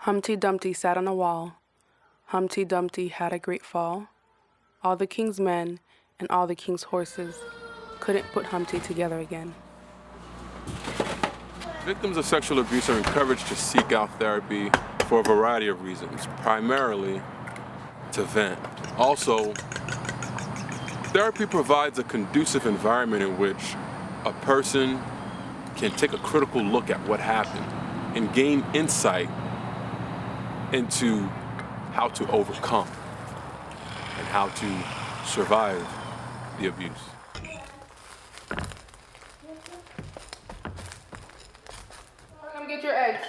Humpty Dumpty sat on a wall. Humpty Dumpty had a great fall. All the king's men and all the king's horses couldn't put Humpty together again. Victims of sexual abuse are encouraged to seek out therapy for a variety of reasons, primarily to vent. Also, therapy provides a conducive environment in which a person can take a critical look at what happened and gain insight into how to overcome and how to survive the abuse. Come get your eggs.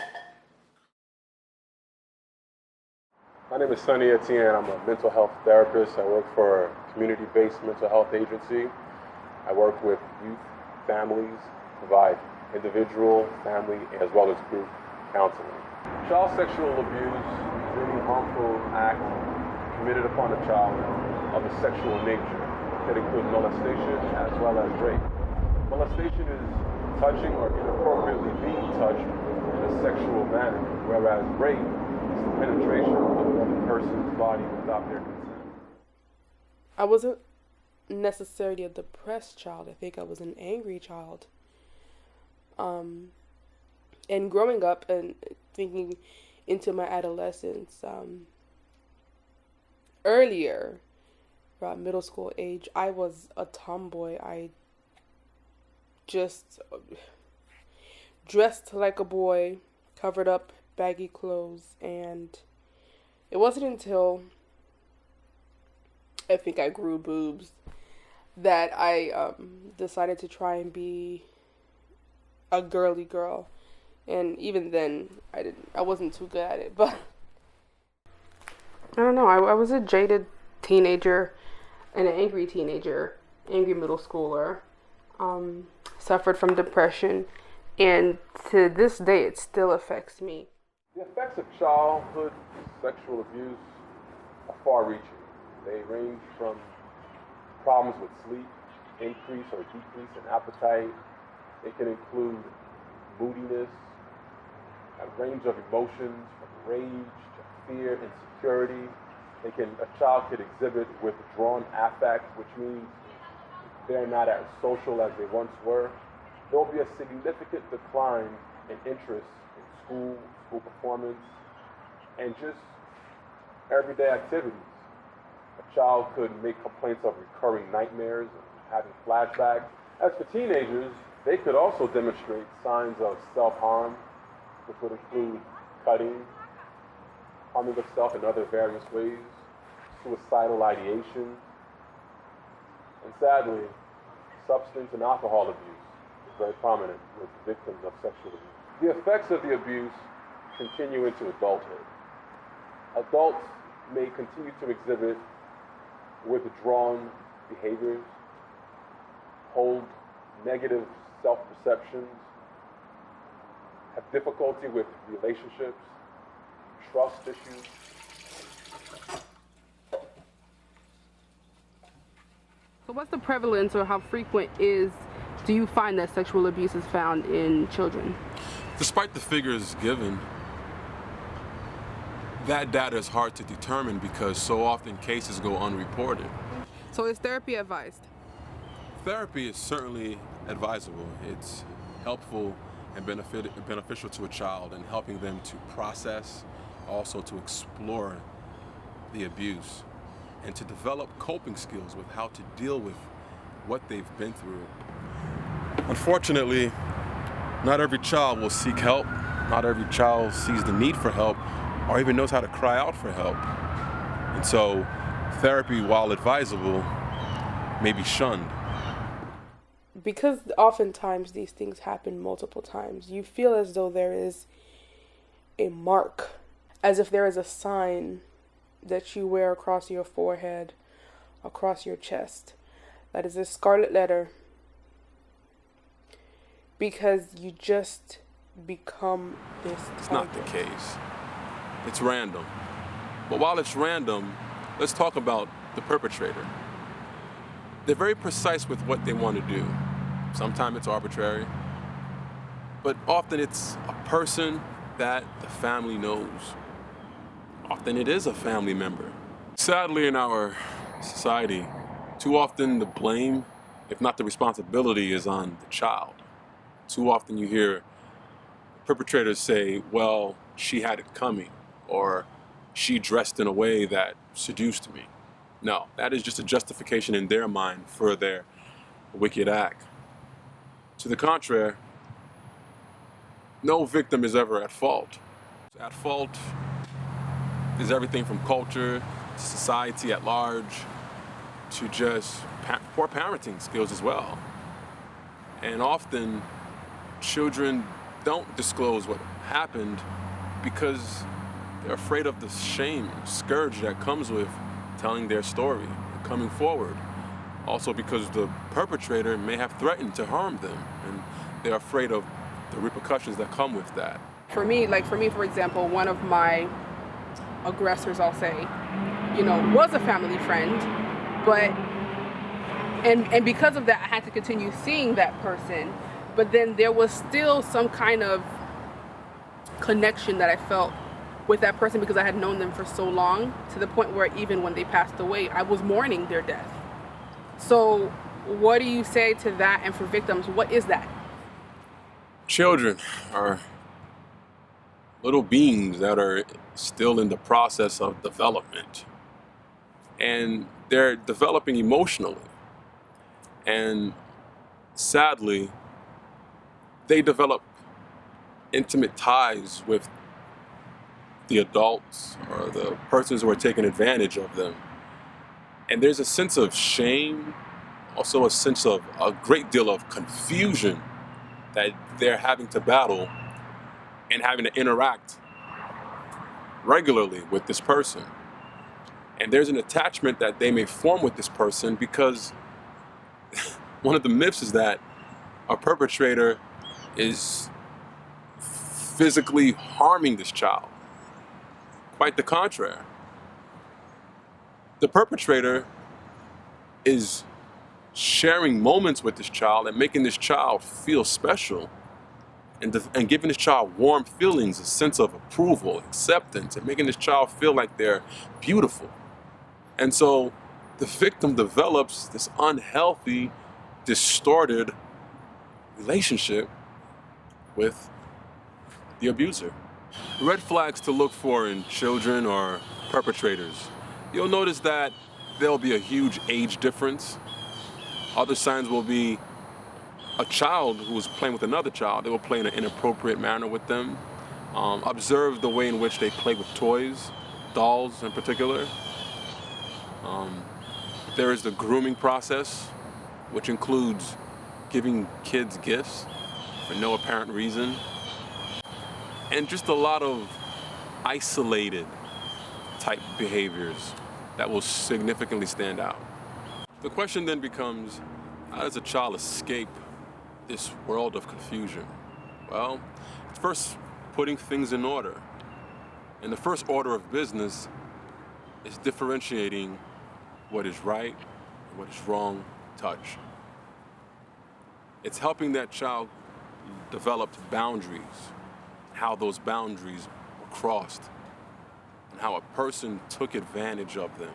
My name is Sonny Etienne. I'm a mental health therapist. I work for a community-based mental health agency. I work with youth, families, provide individual, family, as well as group counseling. Child sexual abuse is any harmful act committed upon a child of a sexual nature that includes molestation as well as rape. Molestation is touching or inappropriately being touched in a sexual manner, whereas rape is the penetration of another person's body without their consent. I wasn't necessarily a depressed child. I think I was an angry child. And growing up and thinking into my adolescence, earlier, about middle school age, I was a tomboy. I just dressed like a boy, covered up baggy clothes, and it wasn't until I think I grew boobs that I decided to try and be a girly girl. And even then, I wasn't too good at it, but I don't know. I was a jaded teenager, an angry teenager, angry middle schooler, suffered from depression, and to this day, it still affects me. The effects of childhood sexual abuse are far-reaching. They range from problems with sleep, increase or decrease in appetite. It can include moodiness, a range of emotions from rage to fear, insecurity. A child could exhibit withdrawn affect, which means they're not as social as they once were. There will be a significant decline in interest in school performance, and just everyday activities. A child could make complaints of recurring nightmares and having flashbacks. As for teenagers, they could also demonstrate signs of self-harm, which would include cutting, harming themselves in other various ways, suicidal ideation, and sadly, substance and alcohol abuse is very prominent with victims of sexual abuse. The effects of the abuse continue into adulthood. Adults may continue to exhibit withdrawn behaviors, hold negative self-perceptions, have difficulty with relationships, trust issues. So what's the prevalence or how frequent do you find that sexual abuse is found in children? Despite the figures given, that data is hard to determine because so often cases go unreported. So is therapy advised? Therapy is certainly advisable. It's helpful and beneficial to a child in helping them to process, also to explore the abuse, and to develop coping skills with how to deal with what they've been through. Unfortunately, not every child will seek help. Not every child sees the need for help or even knows how to cry out for help. And so therapy, while advisable, may be shunned. Because oftentimes these things happen multiple times, you feel as though there is a mark, as if there is a sign that you wear across your forehead, across your chest, that is a scarlet letter, because you just become this target. It's not the case. It's random. But while it's random, let's talk about the perpetrator. They're very precise with what they want to do. Sometimes it's arbitrary, but often it's a person that the family knows often it is a family member. Sadly, in our society, too often the blame, if not the responsibility, is on the child. Too often you hear perpetrators say, well, she had it coming, or she dressed in a way that seduced me. No, that is just a justification in their mind for their wicked act. To the contrary, no victim is ever at fault. At fault is everything from culture, to society at large, to just poor parenting skills as well. And often, children don't disclose what happened because they're afraid of the shame, scourge that comes with telling their story, coming forward. Also because the perpetrator may have threatened to harm them, and they're afraid of the repercussions that come with that. For me, for example, one of my aggressors, I'll say, was a family friend, but and because of that, I had to continue seeing that person. But then there was still some kind of connection that I felt with that person because I had known them for so long, to the point where even when they passed away, I was mourning their death. So what do you say to that? And for victims, what is that? Children are little beings that are still in the process of development. And they're developing emotionally. And sadly, they develop intimate ties with the adults or the persons who are taking advantage of them. And there's a sense of shame, also a sense of a great deal of confusion that they're having to battle and having to interact regularly with this person. And there's an attachment that they may form with this person because one of the myths is that a perpetrator is physically harming this child. Quite the contrary. The perpetrator is sharing moments with this child and making this child feel special and giving this child warm feelings, a sense of approval, acceptance, and making this child feel like they're beautiful. And so the victim develops this unhealthy, distorted relationship with the abuser. Red flags to look for in children or perpetrators. You'll notice that there'll be a huge age difference. Other signs will be a child who is playing with another child. They will play in an inappropriate manner with them. Observe the way in which they play with toys, dolls in particular. There is the grooming process, which includes giving kids gifts for no apparent reason. And just a lot of isolated type behaviors that will significantly stand out. The question then becomes, how does a child escape this world of confusion? Well, first, putting things in order. And the first order of business is differentiating what is right and what is wrong touch. It's helping that child develop boundaries, how those boundaries were crossed, and how a person took advantage of them.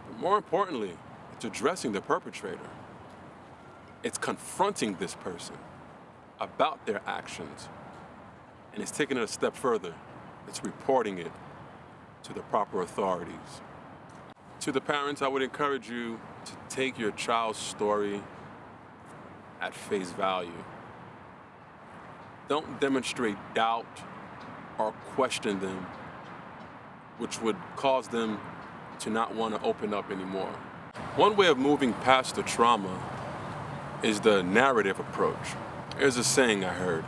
But more importantly, it's addressing the perpetrator. It's confronting this person about their actions, and it's taking it a step further. It's reporting it to the proper authorities. To the parents, I would encourage you to take your child's story at face value. Don't demonstrate doubt or question them, which would cause them to not want to open up anymore. One way of moving past the trauma is the narrative approach. There's a saying I heard: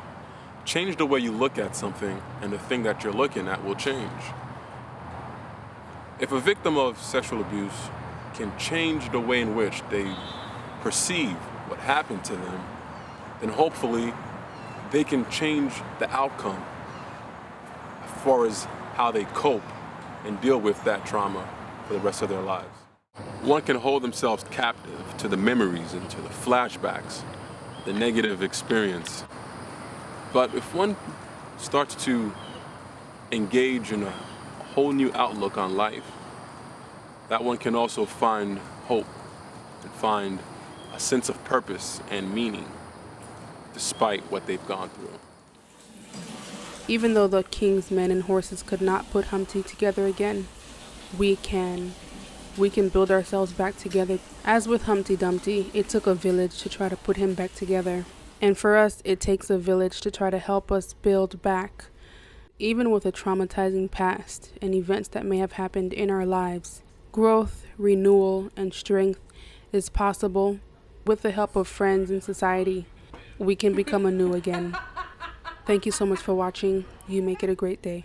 change the way you look at something and the thing that you're looking at will change. If a victim of sexual abuse can change the way in which they perceive what happened to them, then hopefully they can change the outcome as far as how they cope and deal with that trauma for the rest of their lives. One can hold themselves captive to the memories and to the flashbacks, the negative experience. But if one starts to engage in a whole new outlook on life, that one can also find hope and find a sense of purpose and meaning despite what they've gone through. Even though the king's men and horses could not put Humpty together again, we can. We can build ourselves back together. As with Humpty Dumpty, it took a village to try to put him back together. And for us, it takes a village to try to help us build back. Even with a traumatizing past and events that may have happened in our lives, growth, renewal, and strength is possible. With the help of friends and society, we can become anew again. Thank you so much for watching. You make it a great day.